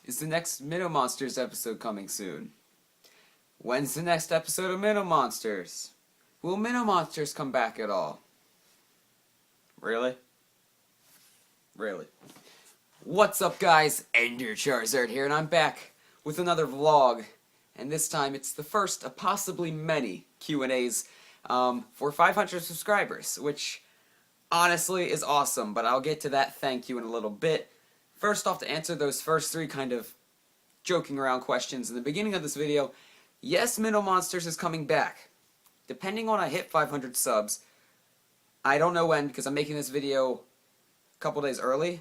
Is the next Minnow Monsters episode coming soon? When's the next episode of Minnow Monsters? Will Minnow Monsters come back at all? Really? Really? What's up, guys? Ender Charizard here, and I'm back with another vlog. And this time it's the first of possibly many Q&As for 500 subscribers, which honestly is awesome, but I'll get to that thank you in a little bit. First off, to answer those first three kind of joking around questions in the beginning of this video, yes, Minnow Monsters is coming back. Depending on I hit 500 subs, I don't know when because I'm making this video a couple days early.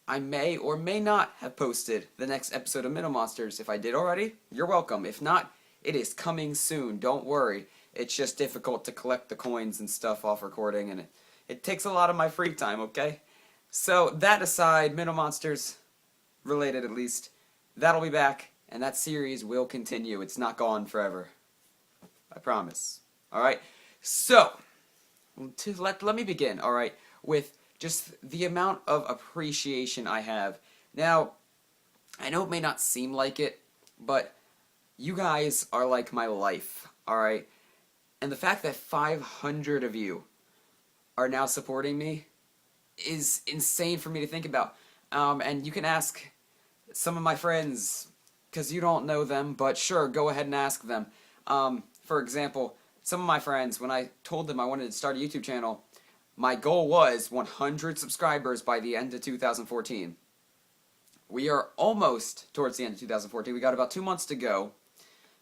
I may or may not have posted the next episode of Minnow Monsters. If I did already, you're welcome. If not, it is coming soon. Don't worry. It's just difficult to collect the coins and stuff off recording, and it takes a lot of my free time, okay? So, that aside, Minnow Monsters, related at least, that'll be back, and that series will continue. It's not gone forever. I promise. Alright? So, let me begin, alright, with just the amount of appreciation I have. Now, I know it may not seem like it, but you guys are like my life, alright? And the fact that 500 of you are now supporting me is insane for me to think about. And you can ask some of my friends, because you don't know them, but sure, go ahead and ask them. For example, some of my friends, when I told them I wanted to start a YouTube channel, my goal was 100 subscribers by the end of 2014. We are almost towards the end of 2014. We got about 2 months to go,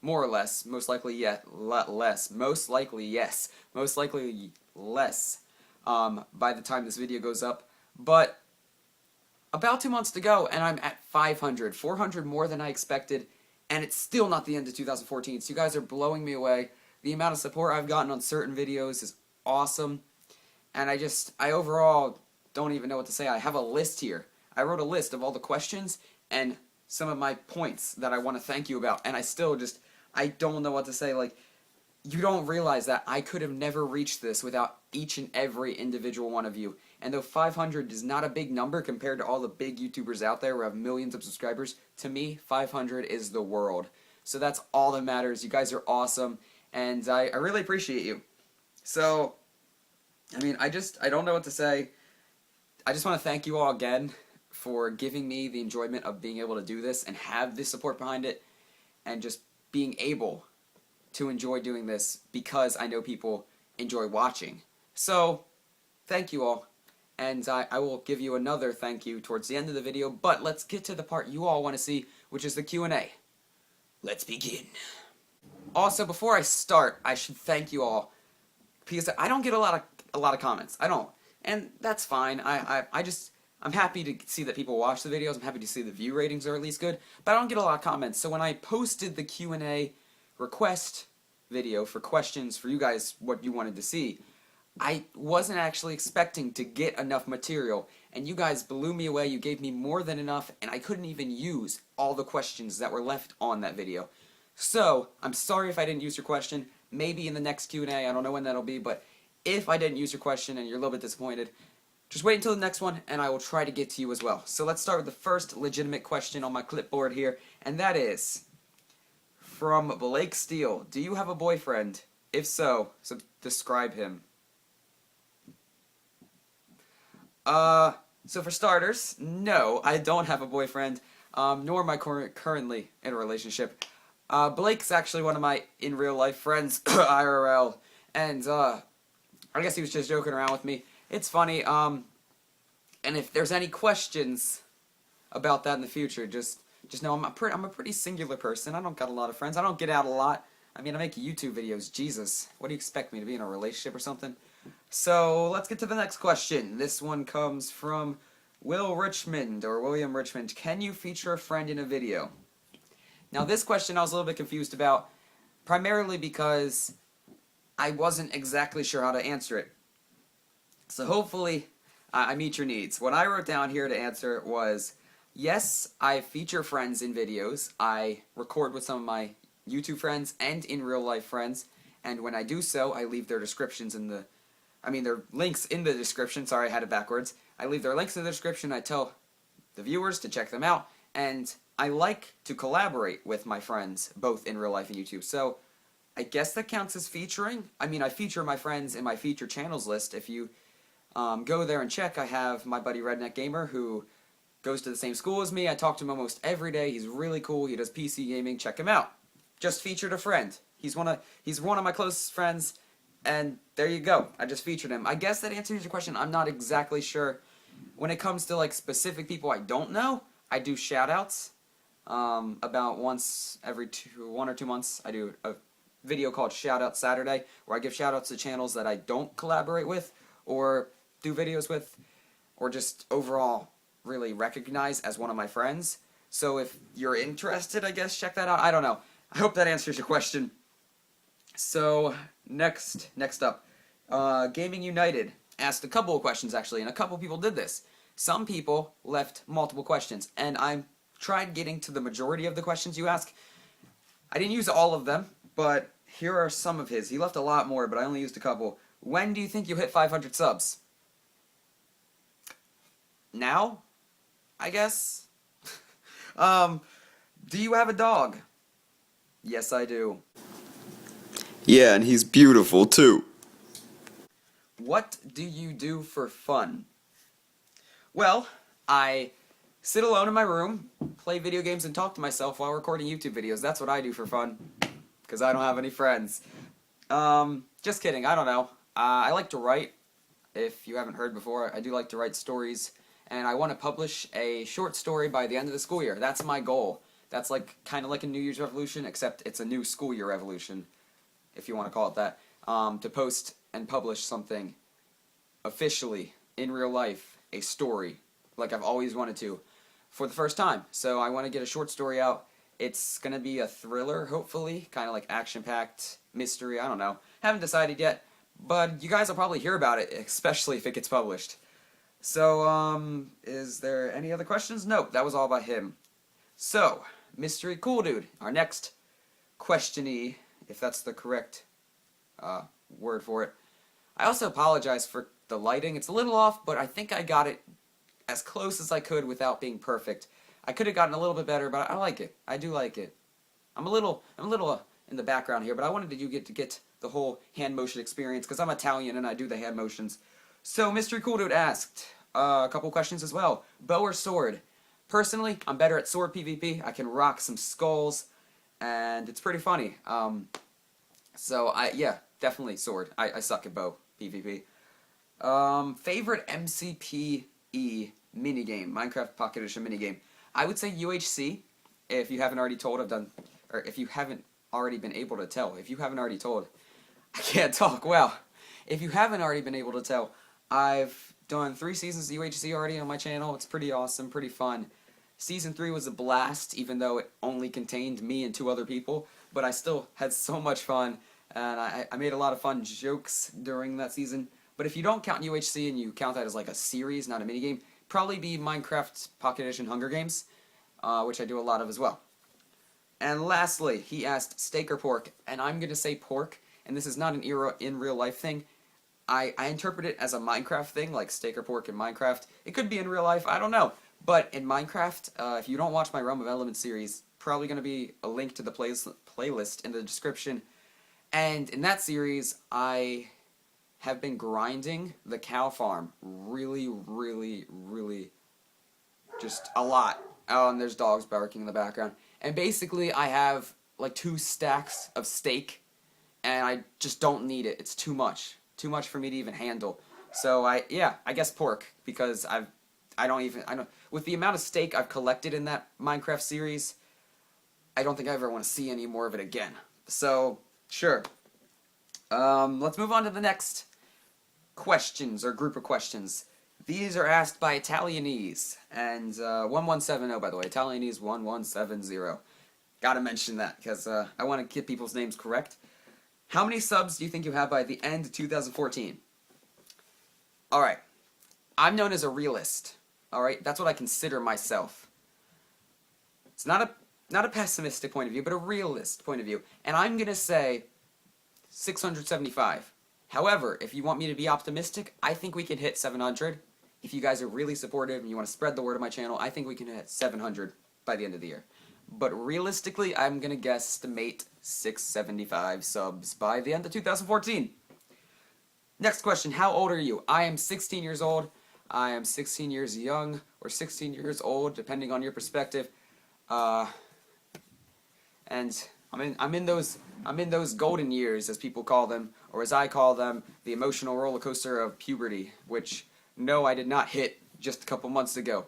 more or less. Most likely less. Most likely yes. Most likely less. By the time this video goes up, but about 2 months to go, and I'm at 500, 400 more than I expected, and it's still not the end of 2014, so you guys are blowing me away. The amount of support I've gotten on certain videos is awesome, and I overall don't even know what to say. I have a list here. I wrote a list of all the questions and some of my points that I want to thank you about, and I don't know what to say. Like, you don't realize that I could have never reached this without each and every individual one of you. And though 500 is not a big number compared to all the big YouTubers out there who have millions of subscribers, to me, 500 is the world. So that's all that matters. You guys are awesome, and I really appreciate you. So, I mean, I don't know what to say. I just want to thank you all again for giving me the enjoyment of being able to do this and have this support behind it, and just being able to enjoy doing this because I know people enjoy watching. So, thank you all, and I will give you another thank you towards the end of the video, but let's get to the part you all want to see, which is the Q&A. Let's begin. Also, before I start, I should thank you all, because I don't get a lot of comments. I don't, and that's fine. I'm happy to see that people watch the videos. I'm happy to see the view ratings are at least good, but I don't get a lot of comments. So when I posted the Q&A request video for questions for you guys, what you wanted to see, I wasn't actually expecting to get enough material, and you guys blew me away. You gave me more than enough, and I couldn't even use all the questions that were left on that video. So, I'm sorry if I didn't use your question. Maybe in the next Q&A, I don't know when that'll be, but if I didn't use your question and you're a little bit disappointed, just wait until the next one, and I will try to get to you as well. So let's start with the first legitimate question on my clipboard here, and that is from Blake Steele. Do you have a boyfriend? If so, describe him. So for starters, no, I don't have a boyfriend, nor am I currently in a relationship. Blake's actually one of my in real life friends, IRL, and, I guess he was just joking around with me. It's funny, and if there's any questions about that in the future, just know I'm a pretty singular person. I don't got a lot of friends. I don't get out a lot. I mean, I make YouTube videos. Jesus, what do you expect me to be, in a relationship or something? So let's get to the next question. This one comes from William Richmond. Can you feature a friend in a video? Now this question I was a little bit confused about, primarily because I wasn't exactly sure how to answer it. So hopefully I meet your needs. What I wrote down here to answer was, yes, I feature friends in videos. I record with some of my YouTube friends and in real life friends, and when I do so, I leave their descriptions in the their links in the description. Sorry, I had it backwards. I leave their links in the description. I tell the viewers to check them out, and I like to collaborate with my friends, both in real life and YouTube. So I guess that counts as featuring. I mean, I feature my friends in my featured channels list. If you go there and check, I have my buddy Redneck Gamer, who goes to the same school as me. I talk to him almost every day. He's really cool. He does PC gaming. Check him out. Just featured a friend. He's one of my closest friends, and there you go. I just featured him. I guess that answers your question. I'm not exactly sure. When it comes to like specific people I don't know, I do shout-outs. About once every 1 or 2 months, I do a video called Shoutout Saturday, where I give shout-outs to channels that I don't collaborate with, or do videos with, or just overall really recognize as one of my friends. So if you're interested, I guess, check that out. I don't know. I hope that answers your question. So, next up, Gaming United asked a couple of questions, actually, and a couple people did this. Some people left multiple questions, and I tried getting to the majority of the questions you ask. I didn't use all of them, but here are some of his. He left a lot more, but I only used a couple. When do you think you'll hit 500 subs? Now? I guess? Do you have a dog? Yes, I do. Yeah, and he's beautiful too. What do you do for fun? Well, I sit alone in my room, play video games, and talk to myself while recording YouTube videos. That's what I do for fun, because I don't have any friends. Just kidding, I don't know. I like to write. If you haven't heard before, I do like to write stories, and I want to publish a short story by the end of the school year. That's my goal. That's like kind of like a New Year's revolution, except it's a new school year revolution, if you want to call it that, to post and publish something officially, in real life, a story, like I've always wanted to, for the first time. So I want to get a short story out. It's going to be a thriller, hopefully, kind of like action-packed mystery, I don't know. Haven't decided yet, but you guys will probably hear about it, especially if it gets published. So, is there any other questions? Nope, that was all about him. So, Mystery Cool Dude, our next questionee, if that's the correct word for it. I also apologize for the lighting. It's a little off, but I think I got it as close as I could without being perfect. I could have gotten a little bit better, but I like it. I do like it. I'm a little in the background here, but I wanted you to get the whole hand motion experience, because I'm Italian and I do the hand motions. So, Mystery Cool Dude asked a couple questions as well. Bow or sword? Personally, I'm better at sword PvP. I can rock some skulls, and it's pretty funny. So, yeah, definitely sword. I suck at bow PvP. Favorite MCPE minigame, Minecraft Pocket Edition minigame. I would say UHC. If you haven't already told, or if you haven't already been able to tell. If you haven't already told, I can't talk. Well, if you haven't already been able to tell, I've done 3 seasons of UHC already on my channel. It's pretty awesome, pretty fun. Season 3 was a blast, even though it only contained me and 2 other people, but I still had so much fun, and I made a lot of fun jokes during that season. But if you don't count UHC and you count that as like a series, not a minigame, probably be Minecraft Pocket Edition Hunger Games, which I do a lot of as well. And lastly, he asked steak or pork, and I'm going to say pork, and this is not an in real life thing. I interpret it as a Minecraft thing, like steak or pork in Minecraft. It could be in real life, I don't know. But in Minecraft, if you don't watch my Realm of Elements series, probably going to be a link to the playlist in the description. And in that series, I have been grinding the cow farm really, just a lot. Oh, and there's dogs barking in the background. And basically, I have like 2 stacks of steak, and I just don't need it. It's too much. Too much for me to even handle. So I guess pork, because with the amount of steak I've collected in that Minecraft series, I don't think I ever want to see any more of it again. So, sure. Let's move on to the next questions, or group of questions. These are asked by Italianese, and 1170, by the way, Italianese 1170. Gotta mention that, because I want to get people's names correct. How many subs do you think you have by the end of 2014? Alright, I'm known as a realist. Alright, that's what I consider myself. It's not a pessimistic point of view, but a realist point of view. And I'm gonna say 675. However, if you want me to be optimistic, I think we can hit 700. If you guys are really supportive and you want to spread the word of my channel, I think we can hit 700. by the end of the year. But realistically, I'm gonna guesstimate 675 subs by the end of 2014. Next question, how old are you? I am 16 years old. I am 16 years young, or 16 years old, depending on your perspective. And I'm in those golden years, as people call them, or as I call them, the emotional roller coaster of puberty, which no, I did not hit just a couple months ago.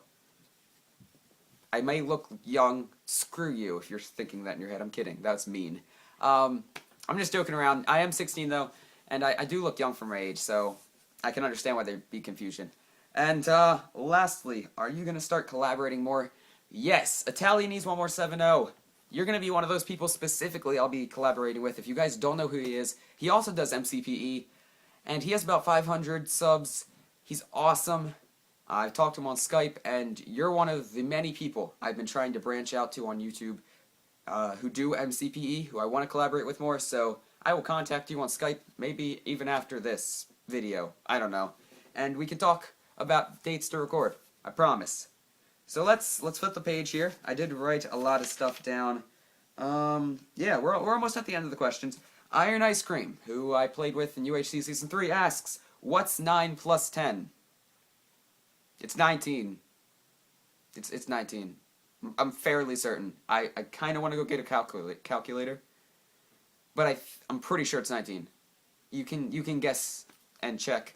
I may look young. Screw you if you're thinking that in your head. I'm kidding. That's mean. I'm just joking around. I am 16 though, and I do look young for my age, so I can understand why there'd be confusion. And lastly, are you gonna start collaborating more? Yes, Italianese1470. You're gonna be one of those people specifically I'll be collaborating with. If you guys don't know who he is, he also does MCPE, and he has about 500 subs. He's awesome. I've talked to him on Skype, and you're one of the many people I've been trying to branch out to on YouTube who do MCPE, who I want to collaborate with more, so I will contact you on Skype, maybe even after this video. I don't know. And we can talk about dates to record. I promise. So let's flip the page here. I did write a lot of stuff down. Yeah, we're almost at the end of the questions. Iron Ice Cream, who I played with in UHC Season 3, asks, what's 9 plus 10? It's 19. It's 19. I'm fairly certain. I kind of want to go get a calculator, but I'm pretty sure it's 19. You can guess and check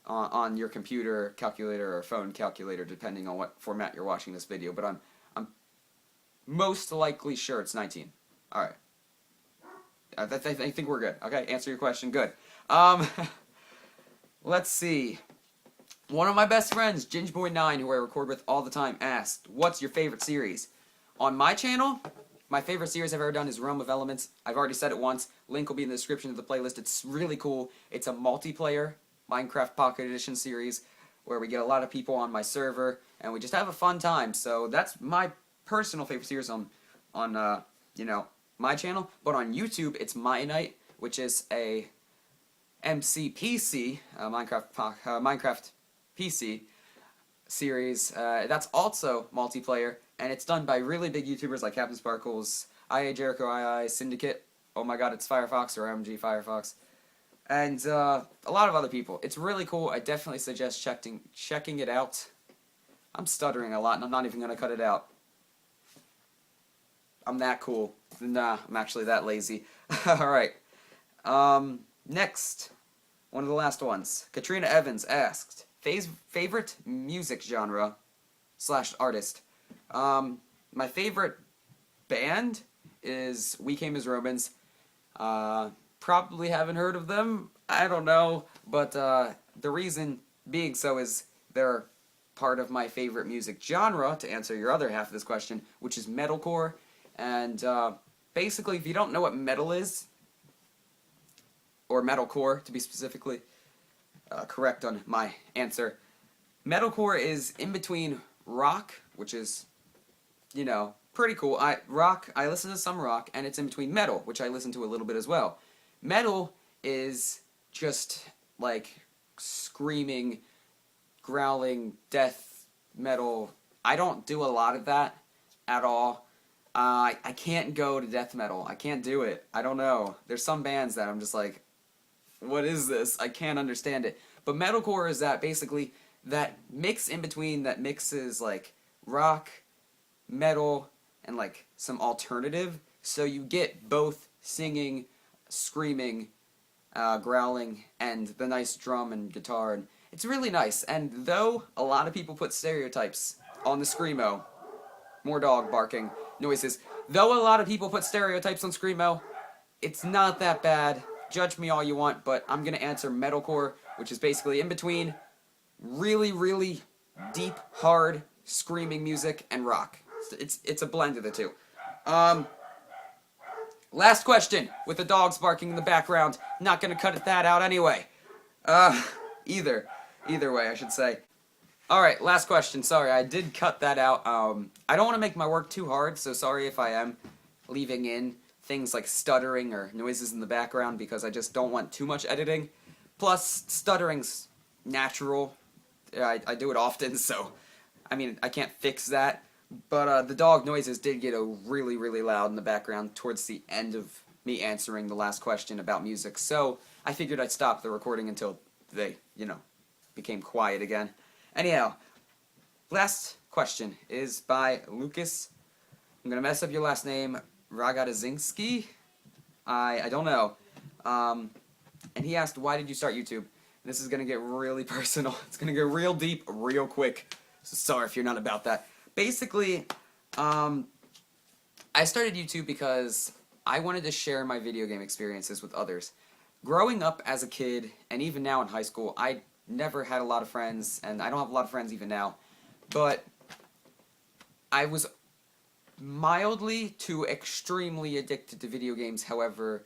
on your computer calculator or phone calculator, depending on what format you're watching this video. But I'm most likely sure it's 19. All right. I think we're good. Okay, answer your question. Good. Let's see. One of my best friends, Gingerboy9, who I record with all the time, asked, what's your favorite series? On my channel, my favorite series I've ever done is Realm of Elements. I've already said it once. Link will be in the description of the playlist. It's really cool. It's a multiplayer Minecraft Pocket Edition series where we get a lot of people on my server, and we just have a fun time. So that's my personal favorite series on you know, my channel. But on YouTube, it's My Night, which is a MCPC, Minecraft PC series. That's also multiplayer, and it's done by really big YouTubers like Captain Sparkles, IA Jericho II, Syndicate, oh my god, it's Firefox, or MG Firefox, and a lot of other people. It's really cool. I definitely suggest checking it out. I'm stuttering a lot, and I'm not even going to cut it out. I'm that cool. Nah, I'm actually that lazy. Alright. Next. One of the last ones. Katrina Evans asked, favorite music genre / artist. My favorite band is We Came as Romans. Probably haven't heard of them. I don't know. But the reason being so is they're part of my favorite music genre, to answer your other half of this question, which is metalcore. And basically, if you don't know what metal is, or metalcore to be specifically correct on my answer, metalcore is in between rock, which is, you know, pretty cool. I listen to some rock, and it's in between metal, which I listen to a little bit as well. Metal is just like screaming, growling death metal. I don't do a lot of that at all. I can't go to death metal. I can't do it. I don't know. There's some bands that I'm just like, what is this? I can't understand it. But metalcore is that basically that mix in between that mixes like rock, metal, and like some alternative. So you get both singing, screaming, growling, and the nice drum and guitar. And it's really nice. And though a lot of people put stereotypes on the screamo, more dog barking noises. Though a lot of people put stereotypes on screamo, it's not that bad. Judge me all you want, but I'm gonna answer metalcore, which is basically in between really, really deep, hard, screaming music and rock. It's a blend of the two. Last question, with the dogs barking in the background. Not gonna cut that out anyway. Either way, I should say. Alright, last question. Sorry, I did cut that out. I don't want to make my work too hard, so sorry if I am leaving in things like stuttering or noises in the background, because I just don't want too much editing. Plus, stuttering's natural. I do it often, so, I mean, I can't fix that. But the dog noises did get really, really loud in the background towards the end of me answering the last question about music. So I figured I'd stop the recording until they, became quiet again. Anyhow, last question is by Lucas. I'm going to mess up your last name, Ragadazinski? I don't know. And he asked, why did you start YouTube? This is going to get really personal. It's going to get real deep real quick. So sorry if you're not about that. Basically, I started YouTube because I wanted to share my video game experiences with others. Growing up as a kid, and even now in high school, I never had a lot of friends, and I don't have a lot of friends even now. But I was mildly to extremely addicted to video games, however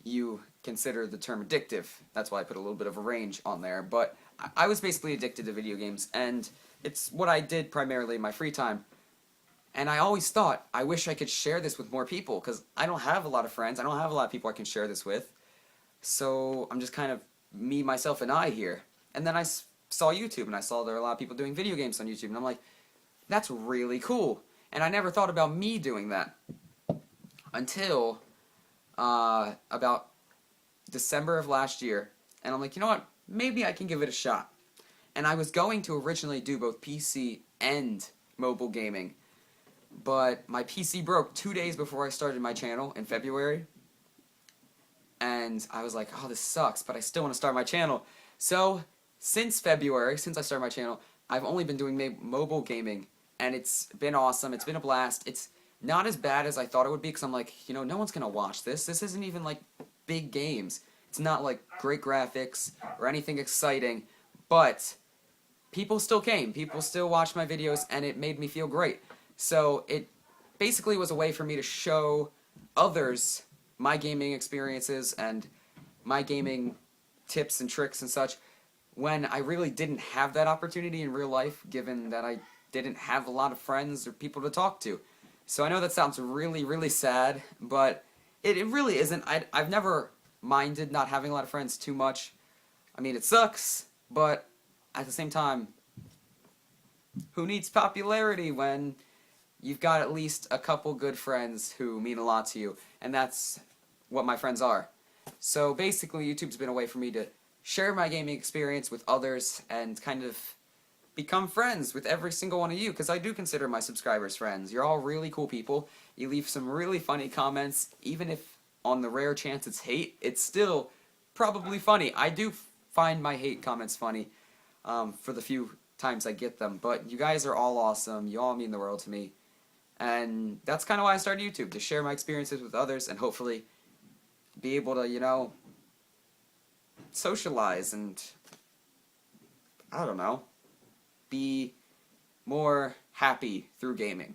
you consider the term addictive. That's why I put a little bit of a range on there. But I was basically addicted to video games, and it's what I did primarily in my free time. And I always thought, I wish I could share this with more people, because I don't have a lot of friends, I don't have a lot of people I can share this with. So I'm just kind of me, myself, and I here. And then I saw YouTube, and I saw there are a lot of people doing video games on YouTube, and I'm like, that's really cool. And I never thought about me doing that until about December of last year. And I'm like, you know what, maybe I can give it a shot. And I was going to originally do both PC and mobile gaming, but my PC broke 2 days before I started my channel in February. And I was like, oh, this sucks, but I still want to start my channel. So, since February, since I started my channel, I've only been doing mobile gaming, and it's been awesome. It's been a blast. It's not as bad as I thought it would be, because I'm like, no one's going to watch this. This isn't even, like, big games. It's not, like, great graphics or anything exciting, but people still came. People still watched my videos, and it made me feel great. So, it basically was a way for me to show others my gaming experiences and my gaming tips and tricks and such when I really didn't have that opportunity in real life, given that I didn't have a lot of friends or people to talk to. So I know that sounds really, really sad, but it really isn't. I've never minded not having a lot of friends too much. I mean, it sucks, but at the same time, who needs popularity when you've got at least a couple good friends who mean a lot to you, and that's what my friends are. So basically, YouTube's been a way for me to share my gaming experience with others and kind of become friends with every single one of you, because I do consider my subscribers friends. You're all really cool people. You leave some really funny comments, even if on the rare chance it's hate, it's still probably funny. I do find my hate comments funny for the few times I get them, but you guys are all awesome. You all mean the world to me. And that's kind of why I started YouTube, to share my experiences with others and hopefully be able to, socialize and, I don't know, be more happy through gaming,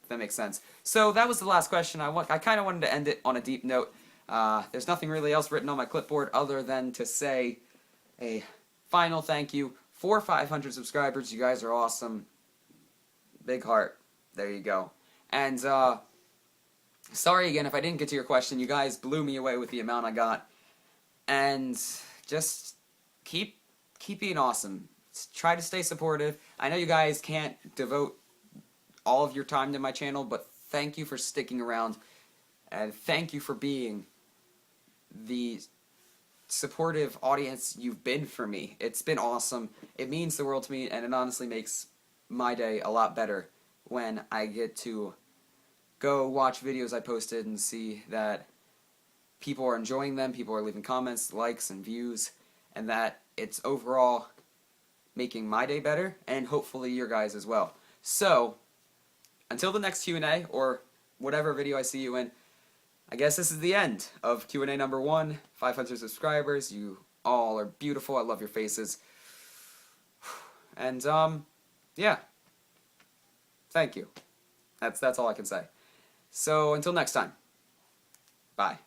if that makes sense. So that was the last question. I kind of wanted to end it on a deep note. There's nothing really else written on my clipboard other than to say a final thank you for 500 subscribers. You guys are awesome. Big heart. There you go. And sorry again if I didn't get to your question. You guys blew me away with the amount I got. And just keep being awesome. Try to stay supportive. I know you guys can't devote all of your time to my channel, but thank you for sticking around. And thank you for being the supportive audience you've been for me. It's been awesome. It means the world to me, and it honestly makes my day a lot better when I get to go watch videos I posted and see that people are enjoying them, people are leaving comments, likes, and views, and that it's overall making my day better, and hopefully your guys as well. So, until the next Q&A, or whatever video I see you in, I guess this is the end of Q&A number 1, 500 subscribers. You all are beautiful. I love your faces. And, yeah. Thank you. That's all I can say. So, until next time. Bye.